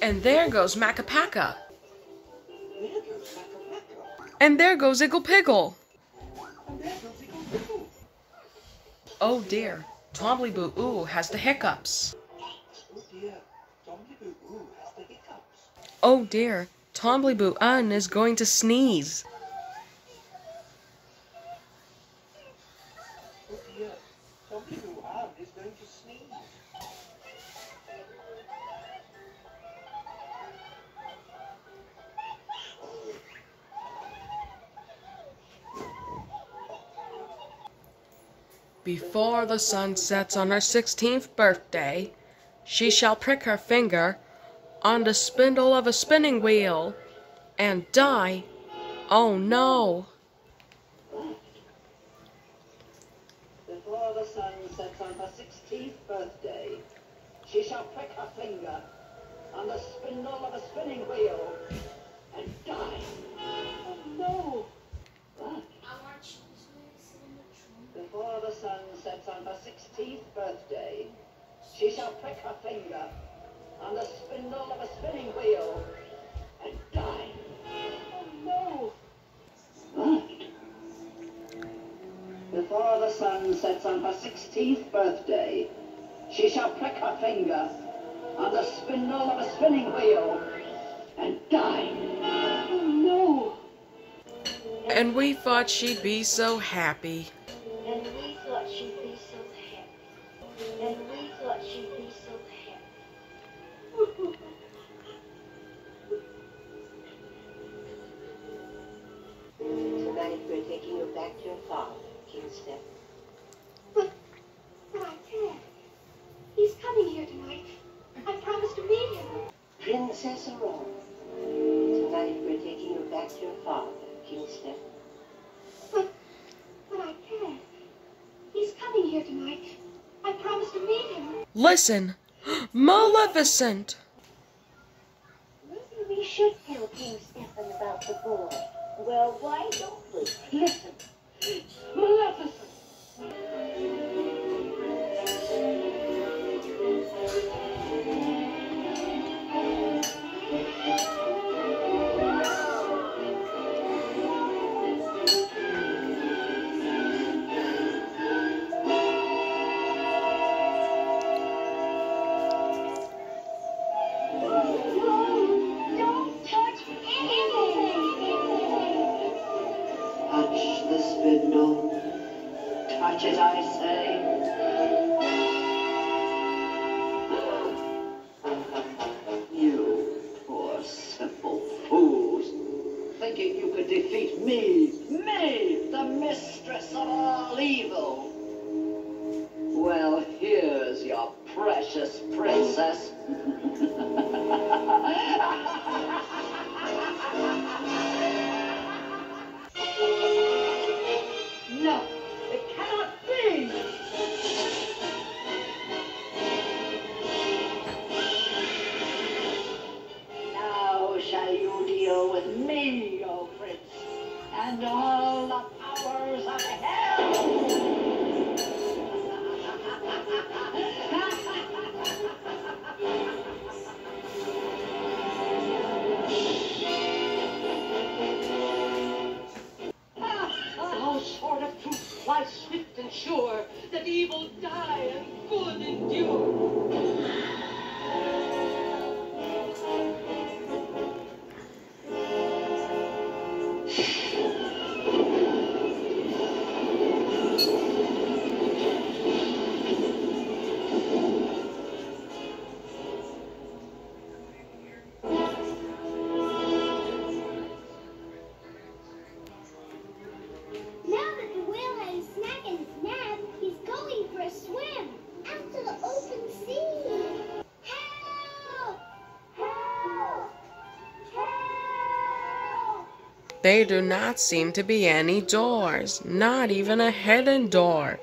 And there goes Macapaca. And there goes Iggle-Piggle. Oh dear, Twombly-Boo-Oo has the hiccups. Oh dear, Twombly-Boo-Un is going to sneeze. Before the sun sets on her 16th birthday, she shall prick her finger on the spindle of a spinning wheel and die. Oh no! Before the sun sets on her 16th birthday, she shall prick her finger on the spindle of a spinning wheel and die. Oh no! Before the sun sets on her 16th birthday, she shall prick her finger on the spindle of a spinning wheel and die. Oh no! Before the sun sets on her 16th birthday, she shall prick her finger on the spindle of a spinning wheel and die. Oh no! And we thought she'd be so happy. And we thought she'd be so happy. And we thought she'd be so happy. Tonight we're taking you back to your father, Kingstep. But I can't. He's coming here tonight. I promised to meet him. Princess Aurora, tonight we're taking you back to your father, Kingstep. But I can't. He's coming here tonight. I promised to meet him. Listen! Maleficent! Maybe we should tell King Stefan about the boy. Well, why don't we? Listen. Maleficent! Touch the spindle, touch it, I say. You poor simple fools, thinking you could defeat me, the mistress of all evil. Well, here's your precious princess. No, it cannot be! Now shall you deal with me, O Prince, and all the powers of hell! Sword of truth flies swift and sure, that evil die and good endure. There do not seem to be any doors, not even a hidden door.